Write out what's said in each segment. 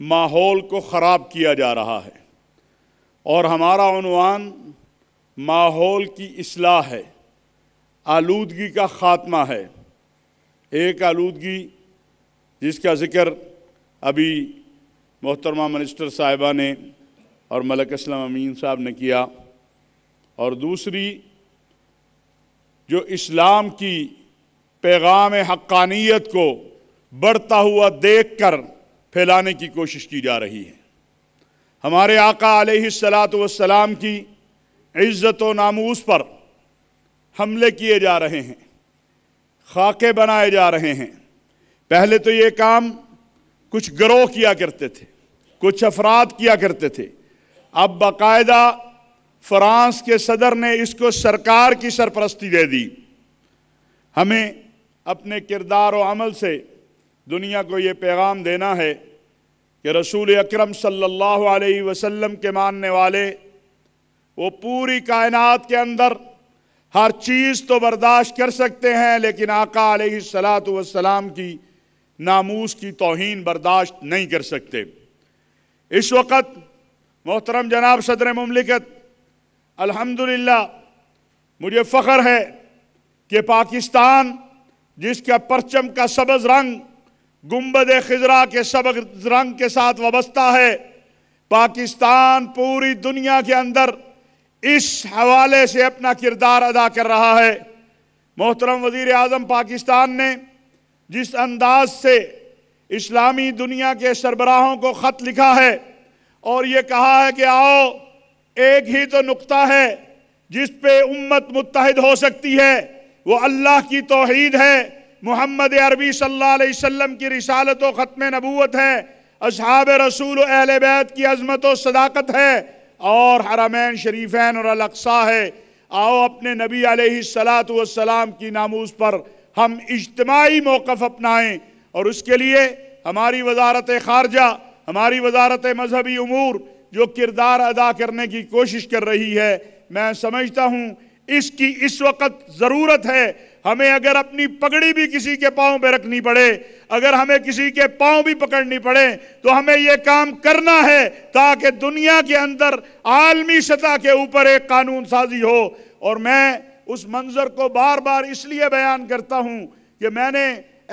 ماحول کو خراب کیا جا رہا ہے، اور ہمارا عنوان ماحول کی اصلاح ہے، آلودگی کا خاتمہ ہے۔ ایک آلودگی جس کا ذکر ابھی محترمہ منسٹر صاحبہ نے اور ملک اسلم امین صاحب نے کیا، اور دوسری جو اسلام کی پیغام حقانیت کو بڑھتا ہوا دیکھ کر پھیلانے کی کوشش کی جا رہی ہے۔ ہمارے آقا علیہ السلام کی عزت و ناموس پر حملے کیے جا رہے ہیں، خاکے بنائے جا رہے ہیں۔ پہلے تو یہ کام کچھ گروہ کیا کرتے تھے، کچھ افراد کیا کرتے تھے، اب باقاعدہ فرانس کے صدر نے اس کو سرکار کی سرپرستی دے دی۔ ہمیں اپنے کردار و عمل سے دنیا کو یہ پیغام دینا ہے کہ رسول اکرم صلی اللہ علیہ وسلم کے ماننے والے وہ پوری کائنات کے اندر ہر چیز تو برداشت کر سکتے ہیں، لیکن آقا علیہ السلام کی ناموس کی توہین برداشت نہیں کر سکتے۔ اس وقت محترم جناب صدر مملکت، الحمدللہ مجھے فخر ہے کہ پاکستان جس کا پرچم کا سبز رنگ گنبد خضرا کے سبز رنگ کے ساتھ وابستہ ہے، پاکستان پوری دنیا کے اندر اس حوالے سے اپنا کردار ادا کر رہا ہے۔ محترم وزیر اعظم پاکستان نے جس انداز سے اسلامی دنیا کے سربراہوں کو خط لکھا ہے اور یہ کہا ہے کہ آؤ ایک ہی تو نقطہ ہے جس پہ امت متحد ہو سکتی ہے، وہ اللہ کی توحید ہے، محمد عربی صلی اللہ علیہ وسلم کی رسالت و ختم نبوت ہے، اصحاب رسول و اہل بیت کی عظمت و صداقت ہے، اور حرمین شریفین اور الاقصی ہے۔ آؤ اپنے نبی علیہ السلام کی ناموس پر ہم اجتماعی موقف اپنائیں، اور اس کے لیے ہماری وزارت خارجہ، ہماری وزارت مذہبی امور جو کردار ادا کرنے کی کوشش کر رہی ہے، میں سمجھتا ہوں اس کی اس وقت ضرورت ہے۔ ہمیں اگر اپنی پگڑی بھی کسی کے پاؤں پہ رکھنی پڑے، اگر ہمیں کسی کے پاؤں بھی پکڑنی پڑے، تو ہمیں یہ کام کرنا ہے تاکہ دنیا کے اندر عالمی سطح کے اوپر ایک قانون سازی ہو۔ اور میں اس منظر کو بار بار اس لیے بیان کرتا ہوں کہ میں نے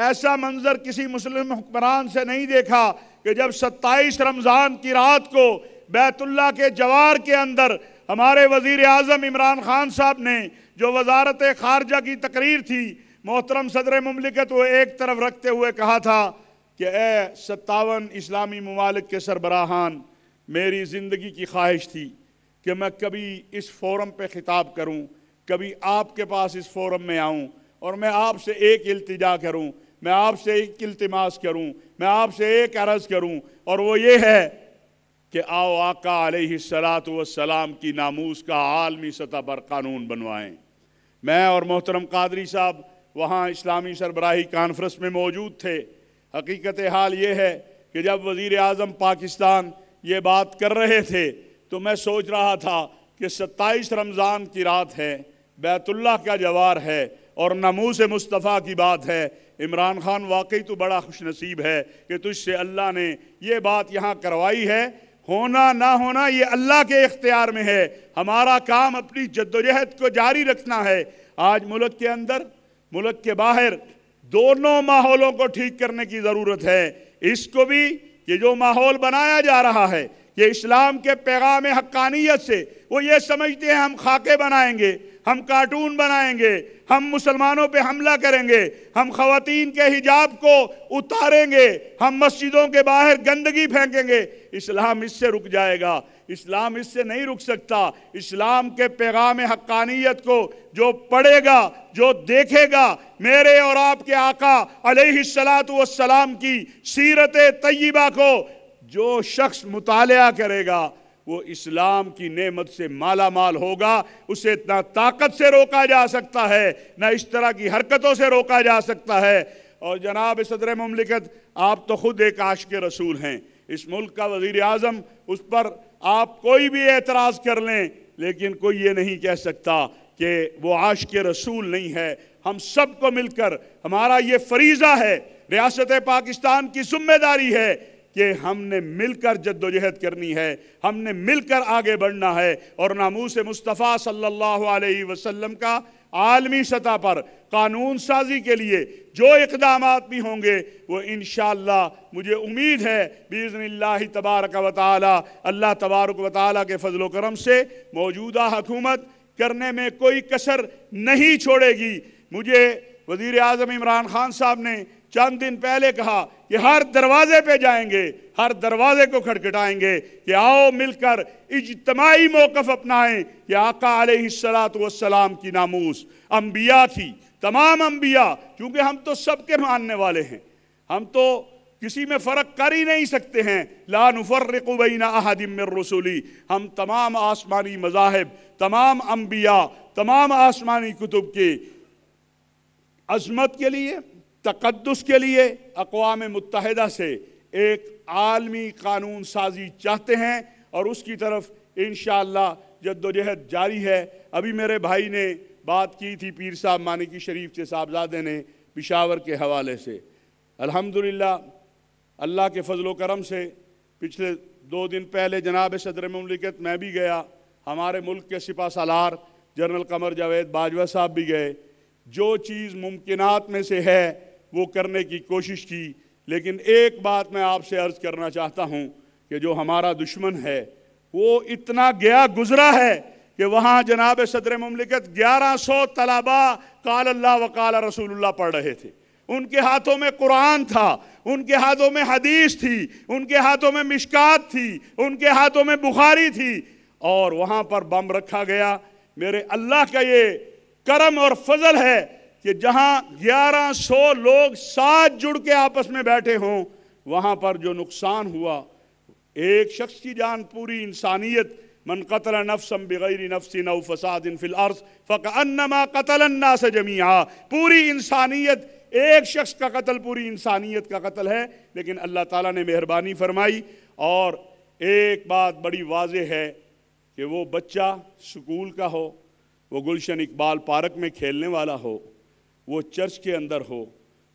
ایسا منظر کسی مسلم حکمران سے نہیں دیکھا کہ جب 27 رمضان کی رات کو بیت اللہ کے جوار کے اندر ہمارے وزیر اعظم عمران خان صاحب نے جو وزارت خارجہ کی تقریر تھی، محترم صدر مملکت وہ ایک طرف رکھتے ہوئے کہا تھا کہ اے 57 اسلامی ممالک کے سربراہان، میری زندگی کی خواہش تھی کہ میں کبھی اس فورم پہ خطاب کروں، کبھی آپ کے پاس اس فورم میں آؤں اور میں آپ سے ایک التجا کروں، میں آپ سے ایک التماس کروں، میں آپ سے ایک عرض کروں، اور وہ یہ ہے کہ آؤ آقا علیہ السلام کی ناموس کا عالمی سطح پر قانون بنوائیں۔ میں اور محترم قادری صاحب وہاں اسلامی سربراہی کانفرنس میں موجود تھے۔ حقیقت حال یہ ہے کہ جب وزیر اعظم پاکستان یہ بات کر رہے تھے تو میں سوچ رہا تھا کہ 27 رمضان کی رات ہے، بیت اللہ کا جوار ہے اور ناموس مصطفیٰ کی بات ہے۔ عمران خان واقعی تو بڑا خوش نصیب ہے کہ تجھ سے اللہ نے یہ بات یہاں کروائی ہے، ہونا نہ ہونا یہ اللہ کے اختیار میں ہے، ہمارا کام اپنی جدوجہد کو جاری رکھنا ہے۔ آج ملک کے اندر، ملک کے باہر دونوں ماحولوں کو ٹھیک کرنے کی ضرورت ہے۔ اس کو بھی کہ جو ماحول بنایا جا رہا ہے کہ اسلام کے پیغام حقانیت سے وہ یہ سمجھتے ہیں ہم خاکے بنائیں گے، ہم کارٹون بنائیں گے، ہم مسلمانوں پہ حملہ کریں گے، ہم خواتین کے حجاب کو اتاریں گے، ہم مسجدوں کے باہر گندگی پھینکیں گے۔ اسلام اس سے رک جائے گا، اسلام اس سے نہیں رک سکتا۔ اسلام کے پیغام حقانیت کو جو پڑھے گا، جو دیکھے گا، میرے اور آپ کے آقا علیہ السلام کی سیرت طیبہ کو جو شخص مطالعہ کرے گا وہ اسلام کی نعمت سے مالا مال ہوگا۔ اسے نہ طاقت سے روکا جا سکتا ہے، نہ اس طرح کی حرکتوں سے روکا جا سکتا ہے۔ اور جناب صدر مملکت، آپ تو خود ایک عاشق رسول ہیں، اس ملک کا وزیر اعظم، اس پر آپ کوئی بھی اعتراض کر لیں لیکن کوئی یہ نہیں کہہ سکتا کہ وہ عاشق رسول نہیں ہے۔ ہم سب کو مل کر ہمارا یہ فریضہ ہے، ریاست پاکستان کی ذمہ داری ہے کہ ہم نے مل کر جدوجہد کرنی ہے، ہم نے مل کر آگے بڑھنا ہے، اور ناموس مصطفیٰ صلی اللہ علیہ وسلم کا عالمی سطح پر قانون سازی کے لیے جو اقدامات بھی ہوں گے وہ انشاءاللہ مجھے امید ہے باذن اللہ تبارک و تعالی، اللہ تبارک و تعالی کے فضل و کرم سے موجودہ حکومت کرنے میں کوئی کسر نہیں چھوڑے گی۔ مجھے وزیر اعظم عمران خان صاحب نے چند دن پہلے کہا کہ ہر دروازے پہ جائیں گے، ہر دروازے کو کھٹکھٹائیں گے کہ آؤ مل کر اجتماعی موقف اپنائیں کہ آقا علیہ السلام کی ناموس، انبیاء کی، تمام انبیاء، کیونکہ ہم تو سب کے ماننے والے ہیں، ہم تو کسی میں فرق کر ہی نہیں سکتے ہیں، لا نفرق بین احد من رسلی، ہم تمام آسمانی مذاہب، تمام انبیاء، تمام آسمانی کتب کی عظمت کے لیے، تقدس کے لیے اقوام متحدہ سے ایک عالمی قانون سازی چاہتے ہیں، اور اس کی طرف انشاءاللہ جدوجہد جاری ہے۔ ابھی میرے بھائی نے بات کی تھی، پیر صاحب مانکی شریف کے صاحبزادے نے پشاور کے حوالے سے، الحمدللہ اللہ کے فضل و کرم سے پچھلے 2 دن پہلے جناب صدر مملکت میں بھی گیا، ہمارے ملک کے سپہ سالار جنرل قمر جاوید باجوہ صاحب بھی گئے، جو چیز ممکنات میں سے ہے وہ کرنے کی کوشش کی، لیکن ایک بات میں آپ سے عرض کرنا چاہتا ہوں کہ جو ہمارا دشمن ہے وہ اتنا گیا گزرا ہے کہ وہاں جناب صدر مملکت 1100 طلبہ قال اللہ وقال رسول اللہ پڑھ رہے تھے، ان کے ہاتھوں میں قرآن تھا، ان کے ہاتھوں میں حدیث تھی، ان کے ہاتھوں میں مشکات تھی، ان کے ہاتھوں میں بخاری تھی، اور وہاں پر بم رکھا گیا۔ میرے اللہ کا یہ کرم اور فضل ہے کہ جہاں 1100 لوگ ساتھ جڑ کے آپس میں بیٹھے ہوں، وہاں پر جو نقصان ہوا، ایک شخص کی جان پوری انسانیت، من قتل نفسا بغیر نفس او فساد فی الارض فکأنما قتل الناس جمیعا، پوری انسانیت، ایک شخص کا قتل پوری انسانیت کا قتل ہے، لیکن اللہ تعالیٰ نے مہربانی فرمائی۔ اور ایک بات بڑی واضح ہے کہ وہ بچہ سکول کا ہو، وہ گلشن اقبال پارک میں کھیلنے والا ہو، وہ چرچ کے اندر ہو،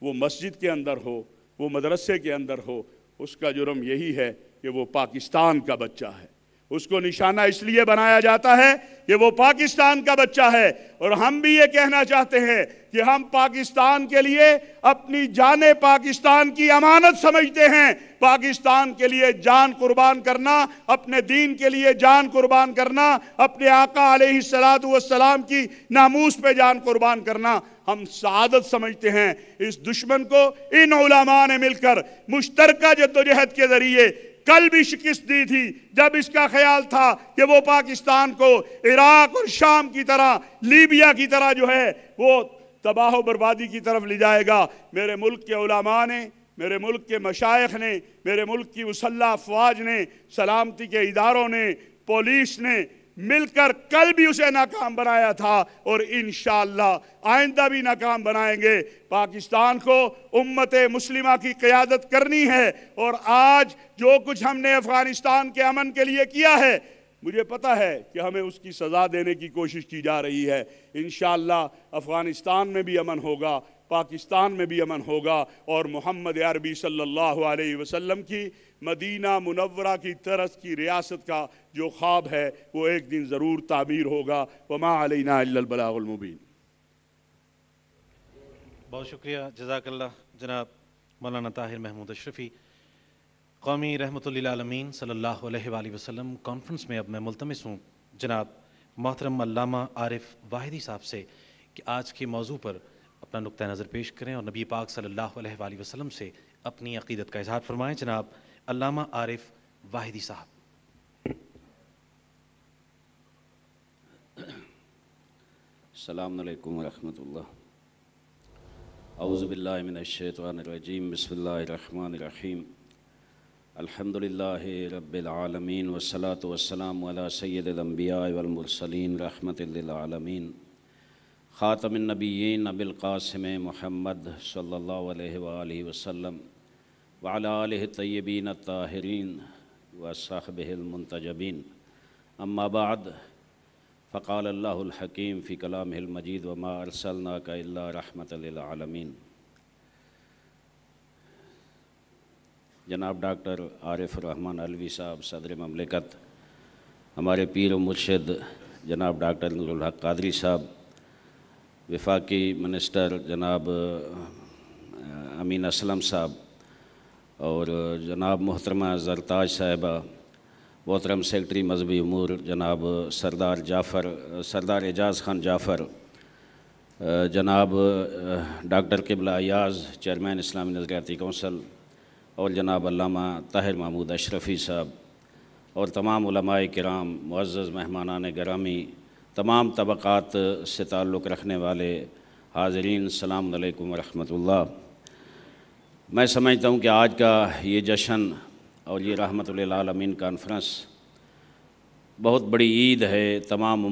وہ مسجد کے اندر ہو، وہ مدرسے کے اندر ہو، اس کا جرم یہی ہے کہ وہ پاکستان کا بچہ ہے۔ اس کو نشانہ اس لیے بنایا جاتا ہے کہ وہ پاکستان کا بچہ ہے، اور ہم بھی یہ کہنا چاہتے ہیں کہ ہم پاکستان کے لیے اپنی جان پاکستان کی امانت سمجھتے ہیں۔ پاکستان کے لیے جان قربان کرنا، اپنے دین کے لیے جان قربان کرنا، اپنے آقا علیہ السلام کی ناموس پہ جان قربان کرنا ہم سعادت سمجھتے ہیں۔ اس دشمن کو ان علماء نے مل کر مشترکہ جدوجہد کے ذریعے کل بھی شکست دی تھی، جب اس کا خیال تھا کہ وہ پاکستان کو عراق اور شام کی طرح، لیبیا کی طرح جو ہے وہ تباہ و بربادی کی طرف لے جائے گا۔ میرے ملک کے علماء نے، میرے ملک کے مشائخ نے، میرے ملک کی مسلح افواج نے، سلامتی کے اداروں نے، پولیس نے مل کر کل بھی اسے ناکام بنایا تھا، اور انشاءاللہ آئندہ بھی ناکام بنائیں گے۔ پاکستان کو امت مسلمہ کی قیادت کرنی ہے، اور آج جو کچھ ہم نے افغانستان کے امن کے لیے کیا ہے، مجھے پتا ہے کہ ہمیں اس کی سزا دینے کی کوشش کی جا رہی ہے۔ انشاءاللہ افغانستان میں بھی امن ہوگا، پاکستان میں بھی امن ہوگا، اور محمد عربی صلی اللہ علیہ وسلم کی مدینہ منورہ کی طرز کی ریاست کا جو خواب ہے وہ ایک دن ضرور تعبیر ہوگا۔ وما علینا الا البلاغ المبین۔ بہت شکریہ، جزاک اللہ جناب مولانا طاہر محمود اشرفی۔ قومی رحمت للعالمین صلی اللہ علیہ وآلہ وسلم کانفرنس میں اب میں ملتمس ہوں جناب محترم علامہ عارف واحدی صاحب سے کہ آج کے موضوع پر اپنا نقطہ نظر پیش کریں اور نبی پاک صلی اللہ علیہ وآلہ وسلم سے اپنی عقیدت کا اظہار فرمائیں۔ جناب علامہ عارف واحدی صاحب۔ السلام علیکم ورحمۃ اللہ۔ اعوذ باللہ من الشیطان الرجیم، بسم اللہ الرحمن الرحیم۔ الحمدللہ رب العالمین والصلاة والسلام علی سید الانبیاء والمرسلین رحمت للعالمین، خاتم النبیین ابی القاسم محمد صلی اللہ علیہ وآلہ وسلم وعلی آلہ الطیبین الطاہرین وصحبہ المنتجبین، اما بعد، فقال اللہ الحکیم فی کلامہ المجید وما ارسلناک الا رحمۃ للعالمین۔ جناب ڈاکٹر عارف الرحمن علوی صاحب صدر مملکت، ہمارے پیر و مرشد جناب ڈاکٹر نور الحق قادری صاحب، وفاقی منسٹر جناب امین اسلم صاحب، اور جناب محترمہ زرتاج صاحبہ، محترم سیکرٹری مذہبی امور جناب سردار اعجاز خان جعفر، جناب ڈاکٹر قبلہ ایاز چیئرمین اسلامی نظریاتی کونسل، اور جناب علامہ طاہر محمود اشرفی صاحب، اور تمام علماء کرام، معزز مہمانان گرامی، تمام طبقات سے تعلق رکھنے والے حاضرین، السلام علیکم ورحمۃ اللہ۔ میں سمجھتا ہوں کہ آج کا یہ جشن اور یہ رحمت للعالمین کانفرنس بہت بڑی عید ہے تمام